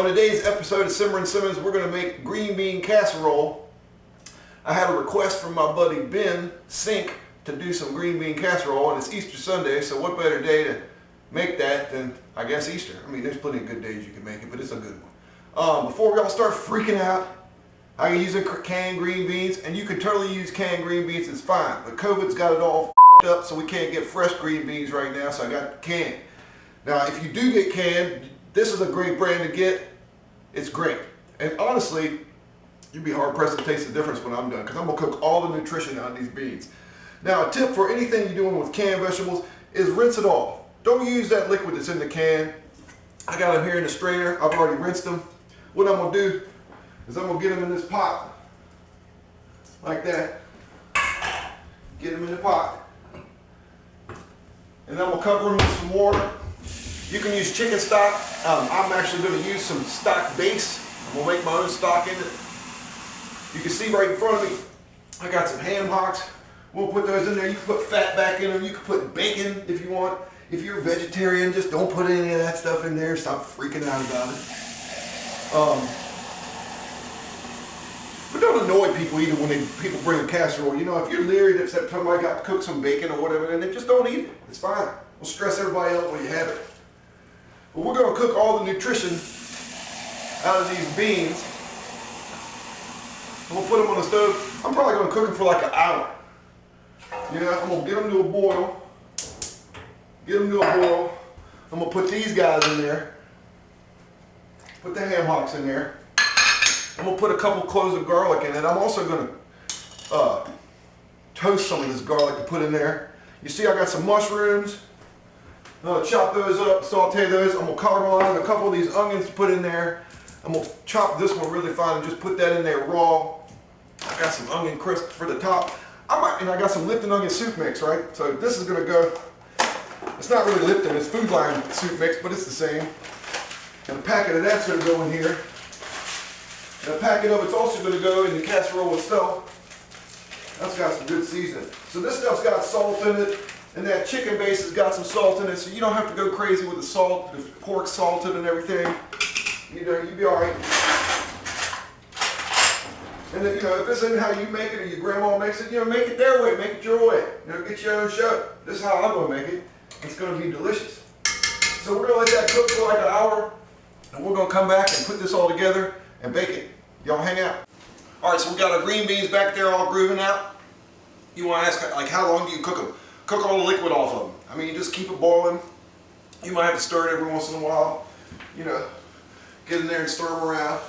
today's episode of Simmerin Simmons, we're going to make green bean casserole. I had a request from my buddy Ben Sink to do some green bean casserole, and it's Easter Sunday, so what better day to make that than, I guess, Easter. I mean, there's plenty of good days you can make it, but it's a good one. Before we all start freaking out, I'm using canned green beans, and you can totally use canned green beans, it's fine, but COVID's got it all f***ed up, so we can't get fresh green beans right now, so I got canned. Now, if you do get canned, this is a great brand to get. It's great. And honestly, you'd be hard pressed to taste the difference when I'm done, because I'm going to cook all the nutrition out of these beans. Now, a tip for anything you're doing with canned vegetables is rinse it off. Don't use that liquid that's in the can. I got them here in the strainer. I've already rinsed them. What I'm going to do is I'm going to get them in this pot, like that. Get them in the pot. And I'm going to cover them with some water. You can use chicken stock. I'm actually going to use some stock base. I'm going to make my own stock in it. You can see right in front of me, I got some ham hocks. We'll put those in there. You can put fat back in them. You can put bacon if you want. If you're a vegetarian, just don't put any of that stuff in there. Stop freaking out about it. But don't annoy people either when people bring a casserole. You know, if you're leery that somebody got to cook some bacon or whatever, then just don't eat it. It's fine. Don't stress everybody out when you have it. But we're going to cook all the nutrition out of these beans. I'm going to put them on the stove. I'm probably going to cook them for like an hour. You know, I'm going to get them to a boil. Get them to a boil. I'm going to put these guys in there. Put the ham hocks in there. I'm going to put a couple cloves of garlic in it. I'm also going to toast some of this garlic to put in there. You see I got some mushrooms. I'm going to chop those up, saute those. I'm going to caramelize a couple of these onions to put in there. I'm going to chop this one really fine and just put that in there raw. I got some onion crisp for the top. And I got some Lipton onion soup mix, right? So this is going to go, it's not really Lipton, it's Food Line soup mix, but it's the same. And a packet of that's going to go in here. And a packet of it's also going to go in the casserole itself. That's got some good seasoning. So this stuff's got salt in it. And that chicken base has got some salt in it, so you don't have to go crazy with the salt. The pork's salted and everything. You know, you'll be all right. And then, you know, if this isn't how you make it or your grandma makes it, you know, make it their way, make it your way. You know, get your own show. This is how I'm going to make it. It's going to be delicious. So we're going to let that cook for like an hour, and we're going to come back and put this all together and bake it. Y'all hang out. All right, so we got our green beans back there all grooving out. You want to ask, like, how long do you cook them? Cook all the liquid off of them. I mean, you just keep it boiling. You might have to stir it every once in a while. You know, get in there and stir them around.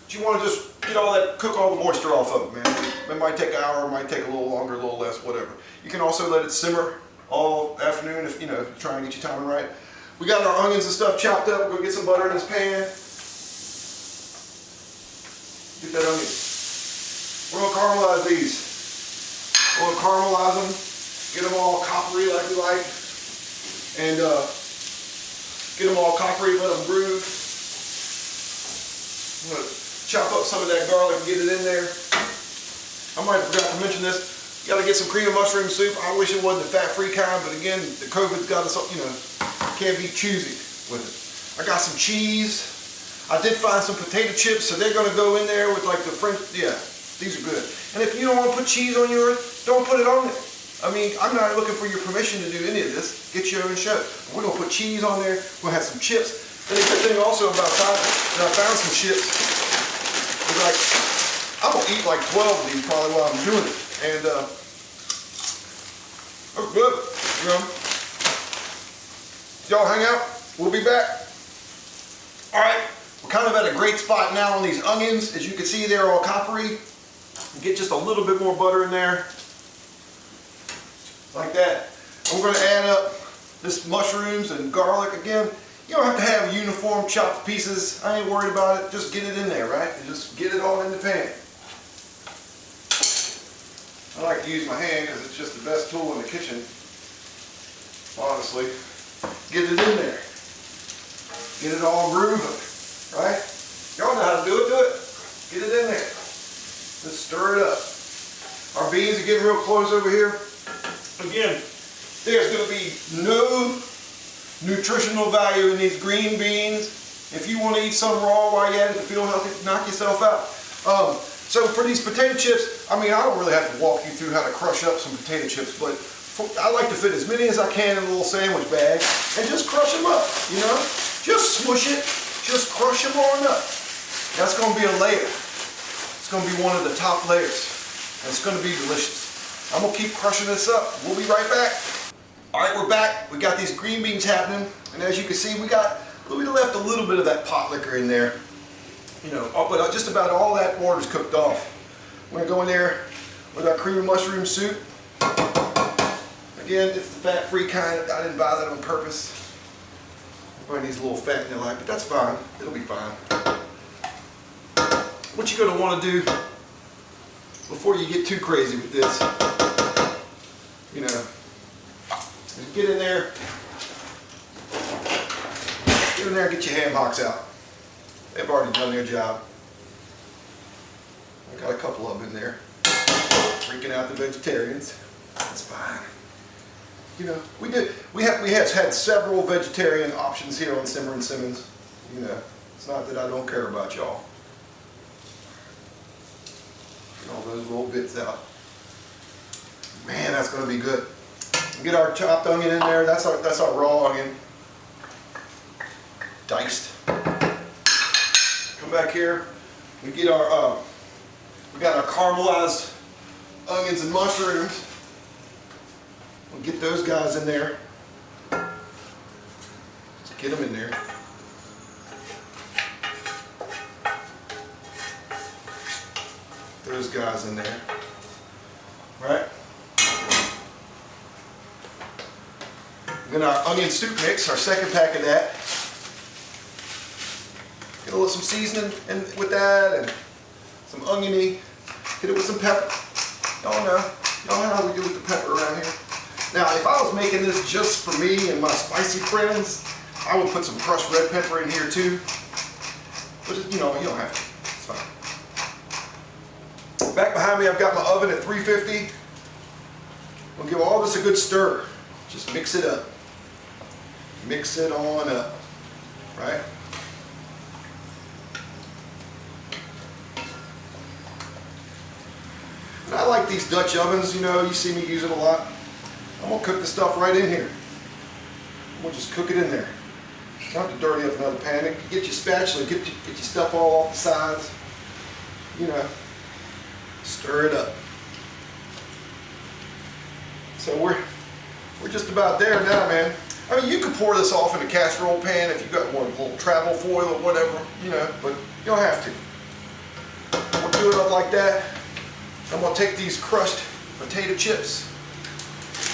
But you want to just get all that, cook all the moisture off of it, man. It might take an hour, it might take a little longer, a little less, whatever. You can also let it simmer all afternoon if, you know, try and get your timing right. We got our onions and stuff chopped up. We're going to get some butter in this pan. Get that onion. We're going to caramelize these. We're going to caramelize them. Get them all coppery like we like, and get them all coppery, let them groove. I'm going to chop up some of that garlic and get it in there. I might have forgot to mention this. You got to get some cream of mushroom soup. I wish it wasn't the fat-free kind, but again, the COVID's got us, you know, can't be choosy with it. I got some cheese. I did find some potato chips, so they're going to go in there with like the French, yeah, these are good. And if you don't want to put cheese on yours, don't put it on it. I mean, I'm not looking for your permission to do any of this. Get your own show. We're going to put cheese on there. We'll have some chips. And the good thing also about that I found some chips. It's like, I'm going to eat like 12 of these probably while I'm doing it. And, oh, good. You know, y'all hang out. We'll be back. All right. We're kind of at a great spot now on these onions. As you can see, they're all coppery. Get just a little bit more butter in there. Like that. And we're going to add up this mushrooms and garlic again. You don't have to have uniform chopped pieces. I ain't worried about it. Just get it in there, right? And just get it all in the pan. I like to use my hand because it's just the best tool in the kitchen. Honestly. Get it in there. Get it all grooving. Right? Y'all know how to do it. Get it in there. Just stir it up. Our beans are getting real close over here. Again, there's going to be no nutritional value in these green beans If you want to eat some raw while you're at it to feel healthy, knock yourself out. So for these potato chips, I mean, I don't really have to walk you through how to crush up some potato chips, but I like to fit as many as I can in a little sandwich bag and just crush them up, you know? Just smush it, just crush them on up. That's going to be a layer. It's going to be one of the top layers. And it's going to be delicious. I'm going to keep crushing this up. We'll be right back. All right, we're back. We got these green beans happening. And as you can see, we left a little bit of that pot liquor in there. You know, but just about all that water's cooked off. We're going to go in there with our cream of mushroom soup. Again, it's the fat-free kind. I didn't buy that on purpose. Everybody needs a little fat in their life, but that's fine. It'll be fine. What you're going to want to do before you get too crazy with this, you know, is get in there and get your ham hocks out. They've already done their job. I got a couple of them in there. Freaking out the vegetarians. That's fine. You know, we have had several vegetarian options here on Simmerin Simmons. You know, it's not that I don't care about y'all. Get all those little bits out. Man, that's going to be good. Get our chopped onion in there. That's our raw onion. Diced. Come back here. We get our we got our caramelized onions and mushrooms. We'll get those guys in there. Let's get them in there. Those guys in there. Right? Then our onion soup mix, our second pack of that. Get a little some seasoning with that and some oniony. Hit it with some pepper. Y'all know how we do with the pepper around here. Now, if I was making this just for me and my spicy friends, I would put some crushed red pepper in here too. But you know, you don't have to. It's fine. Back behind me, I've got my oven at 350. We'll give all this a good stir. Just mix it up. Mix it on up, right? And I like these Dutch ovens, you know, you see me use it a lot. I'm gonna cook the stuff right in here. I'm gonna just cook it in there. You don't have to dirty up another pan. Get your spatula, get your stuff all off the sides. You know, stir it up. So we're just about there now, man. I mean, you could pour this off in a casserole pan if you've got one little travel foil or whatever, you know, but you don't have to. We'll do it up like that. I'm gonna take these crushed potato chips.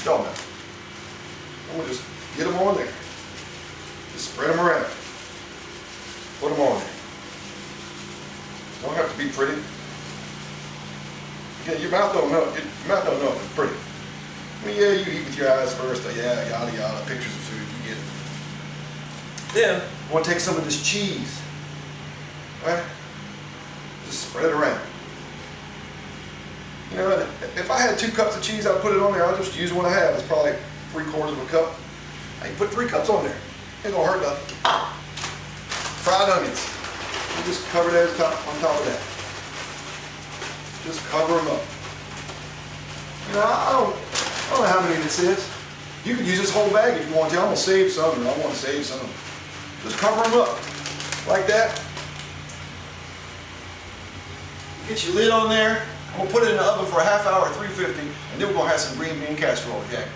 Y'all know. I'm gonna just get them on there. Just spread them around. Put them on there. Don't have to be pretty. Yeah, your mouth don't know. Your mouth don't know if it's pretty. I mean, yeah, you eat with your eyes first. Yeah, yada yada. Pictures of food, you get it. Then I want to take some of this cheese. Right? Just spread it around. You know, if I had 2 cups of cheese, I'd put it on there. I'll just use what I have. It's probably 3/4 of a cup. I put 3 cups on there. Ain't gonna hurt nothing. Fried onions. You just cover that on top of that. Just cover them up. You know, I don't know how many this is. You could use this whole bag if you want to. I'm gonna save some, and I want to save some. Just cover them up like that. Get your lid on there. I'm gonna put it in the oven for a half hour at 350, and then we're gonna have some green bean casserole, Jack.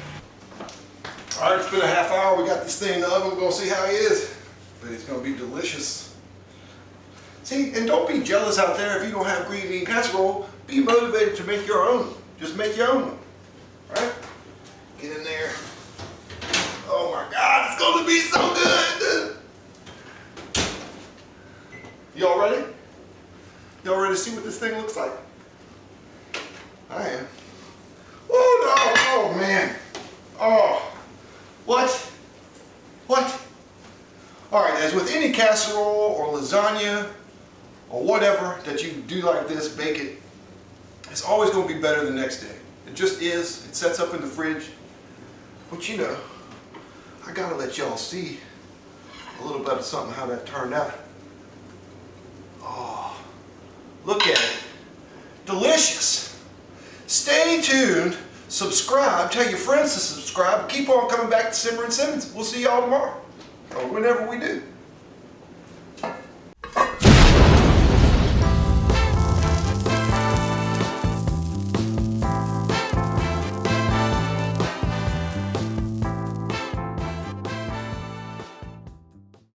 All right, it's been a half hour. We got this thing in the oven. We're gonna see how he is, but it's gonna be delicious. See, and don't be jealous out there if you don't have green bean casserole. Be motivated to make your own. Just make your own one, right? Get in there. Oh my God, it's gonna be so good. Y'all ready? Y'all ready to see what this thing looks like? I am. Oh no, oh man. Oh, what? What? All right, as with any casserole or lasagna or whatever that you do like this, bake it, it's always going to be better the next day. It just is. It sets up in the fridge. But you know, I gotta let y'all see a little bit of something how that turned out. Oh, look at it. Delicious. Stay tuned. Subscribe. Tell your friends to subscribe. Keep on coming back to Simmerin Simmons. We'll see y'all tomorrow or whenever we do.